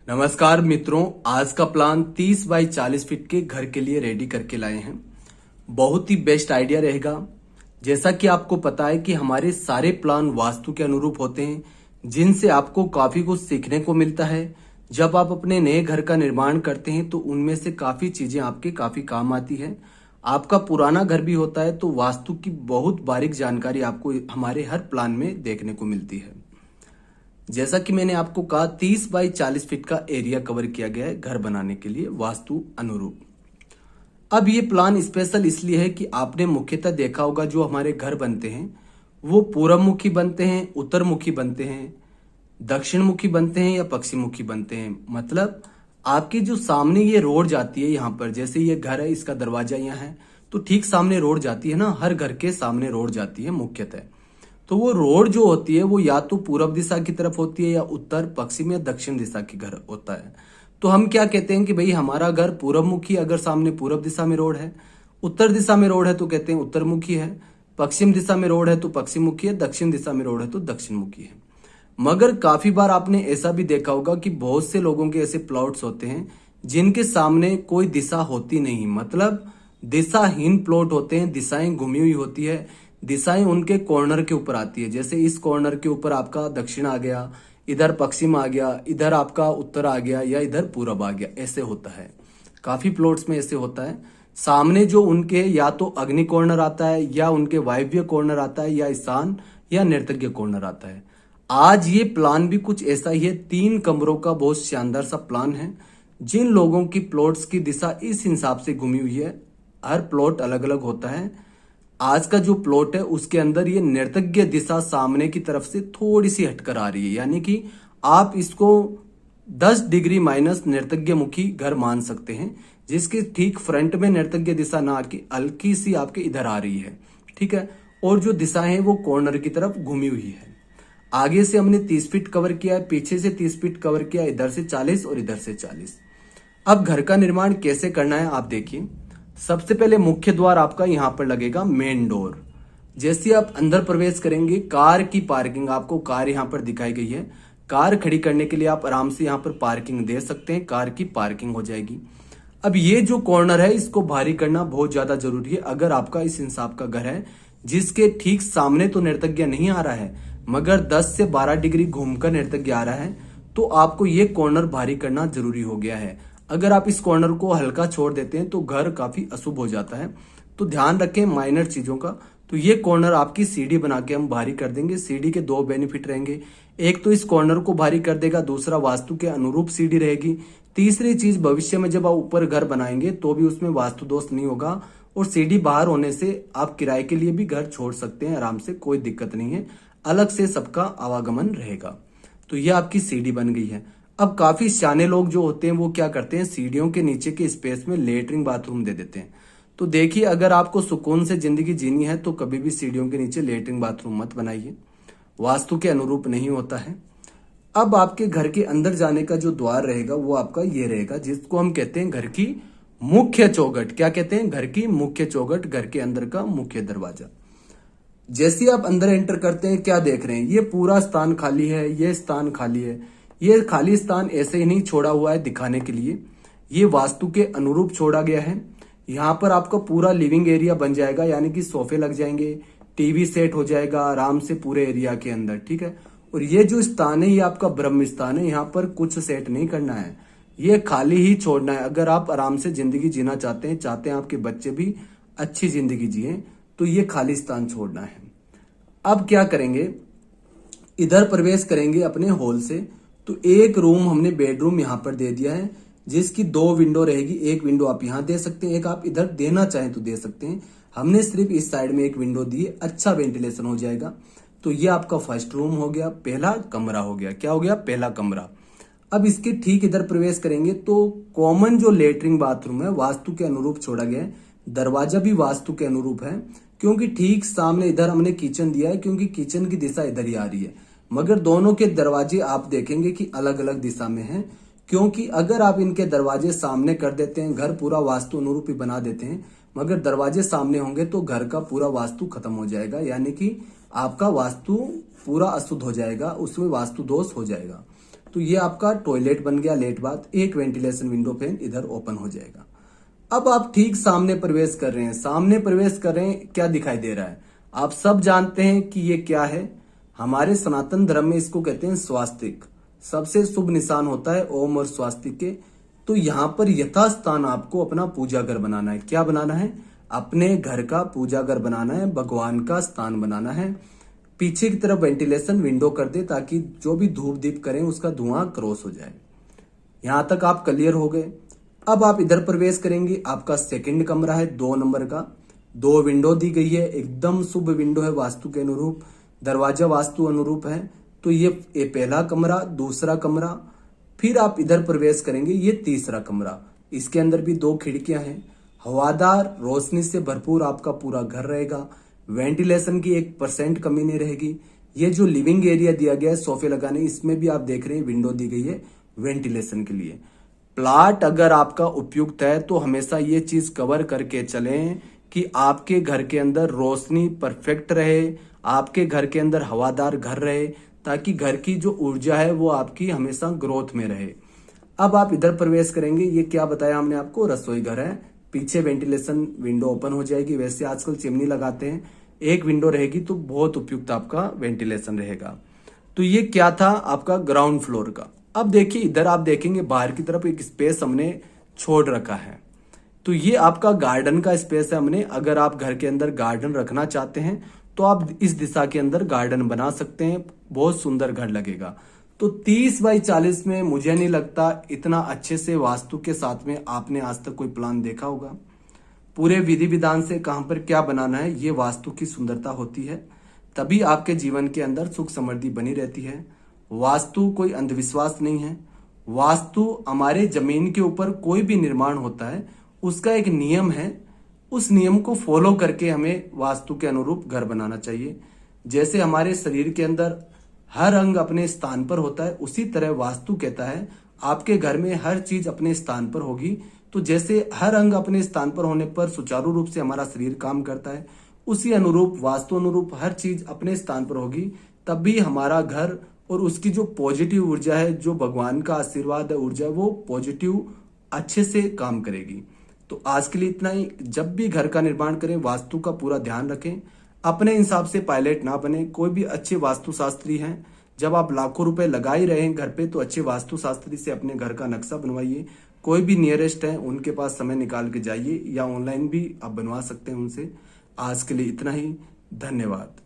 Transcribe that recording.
नमस्कार मित्रों, आज का प्लान 30 बाई 40 फीट के घर के लिए रेडी करके लाए हैं। बहुत ही बेस्ट आइडिया रहेगा। जैसा कि आपको पता है कि हमारे सारे प्लान वास्तु के अनुरूप होते हैं, जिनसे आपको काफी कुछ सीखने को मिलता है। जब आप अपने नए घर का निर्माण करते हैं तो उनमें से काफी चीजें आपके काफी काम आती है। आपका पुराना घर भी होता है तो वास्तु की बहुत बारीक जानकारी आपको हमारे हर प्लान में देखने को मिलती है। जैसा कि मैंने आपको कहा, 30 बाई 40 फीट का एरिया कवर किया गया है घर बनाने के लिए वास्तु अनुरूप। अब ये प्लान स्पेशल इसलिए है कि आपने मुख्यतः देखा होगा जो हमारे घर बनते हैं वो पूर्व मुखी बनते हैं, उत्तर मुखी बनते हैं, दक्षिण मुखी बनते हैं या पश्चिम मुखी बनते हैं। मतलब आपकी जो सामने ये रोड जाती है, यहाँ पर जैसे ये घर है, इसका दरवाजा यहाँ है तो ठीक सामने रोड जाती है ना, हर घर के सामने रोड जाती है मुख्यतः। तो वो रोड जो होती है वो या तो पूर्व दिशा की तरफ होती है या उत्तर, पश्चिम या दक्षिण दिशा की घर होता है। तो हम क्या कहते हैं कि भाई हमारा घर पूर्व मुखी, अगर सामने पूर्व दिशा में रोड है, उत्तर दिशा में रोड है तो कहते हैं उत्तर मुखी है, पश्चिम दिशा में रोड है तो पश्चिम मुखी है, दक्षिण दिशा में रोड है तो दक्षिण मुखी है। मगर काफी बार आपने ऐसा भी देखा होगा कि बहुत से लोगों के ऐसे प्लॉट्स होते हैं जिनके सामने कोई दिशा होती नहीं, मतलब दिशाहीन प्लॉट होते हैं, दिशाएं घूमी हुई होती है, दिशाएं उनके कॉर्नर के ऊपर आती है। जैसे इस कॉर्नर के ऊपर आपका दक्षिण आ गया, इधर पश्चिम आ गया, इधर आपका उत्तर आ गया या इधर पूरब आ गया, ऐसे होता है। काफी प्लॉट्स में ऐसे होता है। सामने जो उनके या तो अग्नि कॉर्नर आता है या उनके वायव्य कॉर्नर आता है या ईशान या नैऋत्य कॉर्नर आता है। आज ये प्लान भी कुछ ऐसा ही है। 3 कमरों का बहुत शानदार सा प्लान है। जिन लोगों की प्लॉट्स की दिशा इस हिसाब से घूमी हुई है, हर प्लॉट अलग अलग होता है। आज का जो प्लॉट है उसके अंदर ये नैऋत्य दिशा सामने की तरफ से थोड़ी सी हटकर आ रही है, यानी कि आप इसको 10 डिग्री माइनस नैऋत्य मुखी घर मान सकते हैं, जिसके ठीक फ्रंट में नैऋत्य दिशा ना आके हल्की सी आपके इधर आ रही है, ठीक है। और जो दिशा है वो कॉर्नर की तरफ घूमी हुई है। आगे से हमने 30 फीट कवर किया है, पीछे से 30 फीट कवर किया, इधर से 40 और इधर से 40। अब घर का निर्माण कैसे करना है आप देखिए। सबसे पहले मुख्य द्वार आपका यहाँ पर लगेगा, मेन डोर। जैसे आप अंदर प्रवेश करेंगे, कार की पार्किंग, आपको कार यहाँ पर दिखाई गई है। कार खड़ी करने के लिए आप आराम से यहाँ पर पार्किंग दे सकते हैं, कार की पार्किंग हो जाएगी। अब ये जो कॉर्नर है इसको भारी करना बहुत ज्यादा जरूरी है। अगर आपका इस हिसाब का घर है जिसके ठीक सामने तो नैऋत्य नहीं आ रहा है मगर 10 से 12 डिग्री घूमकर नैऋत्य आ रहा है, तो आपको ये कॉर्नर भारी करना जरूरी हो गया है। अगर आप इस कॉर्नर को हल्का छोड़ देते हैं तो घर काफी अशुभ हो जाता है। तो ध्यान रखें माइनर चीजों का। तो ये कॉर्नर आपकी सीढ़ी बना के हम भारी कर देंगे। सीढ़ी के 2 बेनिफिट रहेंगे, एक तो इस कॉर्नर को भारी कर देगा, दूसरा वास्तु के अनुरूप सीढ़ी रहेगी। तीसरी चीज, भविष्य में जब आप ऊपर घर बनाएंगे तो भी उसमें वास्तु दोष नहीं होगा और सीढ़ी बाहर होने से आप किराए के लिए भी घर छोड़ सकते हैं आराम से, कोई दिक्कत नहीं है। अलग से सबका आवागमन रहेगा। तो ये आपकी सीढ़ी बन गई है। अब काफी सियाने लोग जो होते हैं वो क्या करते हैं, सीढ़ियों के नीचे के स्पेस में लेटरिन बाथरूम दे देते हैं। तो देखिए, अगर आपको सुकून से जिंदगी जीनी है तो कभी भी सीढ़ियों के नीचे लेटरिन बाथरूम मत बनाइए, वास्तु के अनुरूप नहीं होता है। अब आपके घर के अंदर जाने का जो द्वार रहेगा वो आपका ये रहेगा, जिसको हम कहते हैं घर की मुख्य चौखट। क्या कहते हैं? घर की मुख्य चौखट, घर के अंदर का मुख्य दरवाजा। जैसे आप अंदर एंटर करते हैं, क्या देख रहे हैं, ये पूरा स्थान खाली है, ये स्थान खाली है। ये खाली स्थान ऐसे ही नहीं छोड़ा हुआ है दिखाने के लिए, ये वास्तु के अनुरूप छोड़ा गया है। यहाँ पर आपका पूरा लिविंग एरिया बन जाएगा, यानी कि सोफे लग जाएंगे, टीवी सेट हो जाएगा आराम से पूरे एरिया के अंदर, ठीक है। और ये जो स्थान है ये आपका ब्रह्म स्थान है, यहाँ पर कुछ सेट नहीं करना है, ये खाली ही छोड़ना है। अगर आप आराम से जिंदगी जीना चाहते हैं आपके बच्चे भी अच्छी जिंदगी जिए, तो ये खाली स्थान छोड़ना है। अब क्या करेंगे, इधर प्रवेश करेंगे अपने हॉल से। तो एक रूम हमने बेडरूम यहाँ पर दे दिया है, जिसकी 2 विंडो रहेगी। एक विंडो आप यहाँ दे सकते हैं, एक आप इधर देना चाहें तो दे सकते हैं। हमने सिर्फ इस साइड में एक विंडो दी है, अच्छा वेंटिलेशन हो जाएगा। तो ये आपका फर्स्ट रूम हो गया, पहला कमरा हो गया। क्या हो गया? पहला कमरा। अब इसके ठीक इधर प्रवेश करेंगे तो कॉमन जो लेटरिन बाथरूम है वास्तु के अनुरूप छोड़ा गया है। दरवाजा भी वास्तु के अनुरूप है, क्योंकि ठीक सामने इधर हमने किचन दिया है, क्योंकि किचन की दिशा इधर ही आ रही है। मगर दोनों के दरवाजे आप देखेंगे कि अलग अलग दिशा में हैं, क्योंकि अगर आप इनके दरवाजे सामने कर देते हैं, घर पूरा वास्तु अनुरूप ही बना देते हैं, मगर दरवाजे सामने होंगे तो घर का पूरा वास्तु खत्म हो जाएगा, यानी कि आपका वास्तु पूरा अशुद्ध हो जाएगा, उसमें वास्तु दोष हो जाएगा। तो ये आपका टॉयलेट बन गया लेट बाथ। एक वेंटिलेशन विंडो फैन इधर ओपन हो जाएगा। अब आप ठीक सामने प्रवेश कर रहे हैं, सामने प्रवेश कर रहे हैं, क्या दिखाई दे रहा है? आप सब जानते हैं कि ये क्या है। हमारे सनातन धर्म में इसको कहते हैं स्वास्तिक। सबसे शुभ निशान होता है ओम और स्वास्तिक के। तो यहाँ पर यथास्थान आपको अपना पूजा घर बनाना है। क्या बनाना है? अपने घर का पूजा घर बनाना है, भगवान का स्थान बनाना है। पीछे की तरफ वेंटिलेशन विंडो कर दे ताकि जो भी धूप दीप करें उसका धुआं क्रॉस हो जाए। यहां तक आप क्लियर हो गए। अब आप इधर प्रवेश करेंगे। आपका सेकंड कमरा है 2 नंबर का। 2 विंडो दी गई है, एकदम शुभ विंडो है वास्तु के अनुरूप। दरवाजा वास्तु अनुरूप है। तो ये पहला कमरा, दूसरा कमरा। फिर आप इधर प्रवेश करेंगे, ये तीसरा कमरा। इसके अंदर भी 2 खिड़कियां हैं। हवादार रोशनी से भरपूर आपका पूरा घर रहेगा। वेंटिलेशन की 1% कमी नहीं रहेगी। ये जो लिविंग एरिया दिया गया है सोफे लगाने, इसमें भी आप देख रहे हैं विंडो दी गई है वेंटिलेशन के लिए। प्लाट अगर आपका उपयुक्त है तो हमेशा ये चीज कवर करके चलें कि आपके घर के अंदर रोशनी परफेक्ट रहे, आपके घर के अंदर हवादार घर रहे, ताकि घर की जो ऊर्जा है वो आपकी हमेशा ग्रोथ में रहे। अब आप इधर प्रवेश करेंगे। ये क्या बताया हमने आपको? रसोई घर है। पीछे वेंटिलेशन विंडो ओपन हो जाएगी। वैसे आजकल चिमनी लगाते हैं, एक विंडो रहेगी तो बहुत उपयुक्त आपका वेंटिलेशन रहेगा। तो ये क्या था आपका ग्राउंड फ्लोर का। अब देखिए इधर आप देखेंगे बाहर की तरफ एक स्पेस हमने छोड़ रखा है। तो ये आपका गार्डन का स्पेस है हमने। अगर आप घर के अंदर गार्डन रखना चाहते हैं तो आप इस दिशा के अंदर गार्डन बना सकते हैं, बहुत सुंदर घर लगेगा। तो 30 बाई 40 में मुझे नहीं लगता इतना अच्छे से वास्तु के साथ में आपने आज तक कोई प्लान देखा होगा। पूरे विधि विधान से कहां पर क्या बनाना है, ये वास्तु की सुंदरता होती है। तभी आपके जीवन के अंदर सुख समृद्धि बनी रहती है। वास्तु कोई अंधविश्वास नहीं है। वास्तु हमारे जमीन के ऊपर कोई भी निर्माण होता है उसका एक नियम है। उस नियम को फॉलो करके हमें वास्तु के अनुरूप घर बनाना चाहिए। जैसे हमारे शरीर के अंदर हर अंग अपने स्थान पर होता है, उसी तरह वास्तु कहता है आपके घर में हर चीज अपने स्थान पर होगी। तो जैसे हर अंग अपने स्थान पर होने पर सुचारू रूप से हमारा शरीर काम करता है, उसी अनुरूप वास्तु अनुरूप हर चीज अपने स्थान पर होगी। तभी हमारा घर और उसकी जो पॉजिटिव ऊर्जा है, जो भगवान का आशीर्वाद है ऊर्जा, वो पॉजिटिव अच्छे से काम करेगी। तो आज के लिए इतना ही। जब भी घर का निर्माण करें वास्तु का पूरा ध्यान रखें। अपने हिसाब से पायलट ना बने। कोई भी अच्छे वास्तुशास्त्री हैं, जब आप लाखों रुपए लगा ही रहे हैं घर पे, तो अच्छे वास्तुशास्त्री से अपने घर का नक्शा बनवाइए। कोई भी नियरेस्ट है उनके पास समय निकाल के जाइए, या ऑनलाइन भी आप बनवा सकते हैं उनसे। आज के लिए इतना ही। धन्यवाद।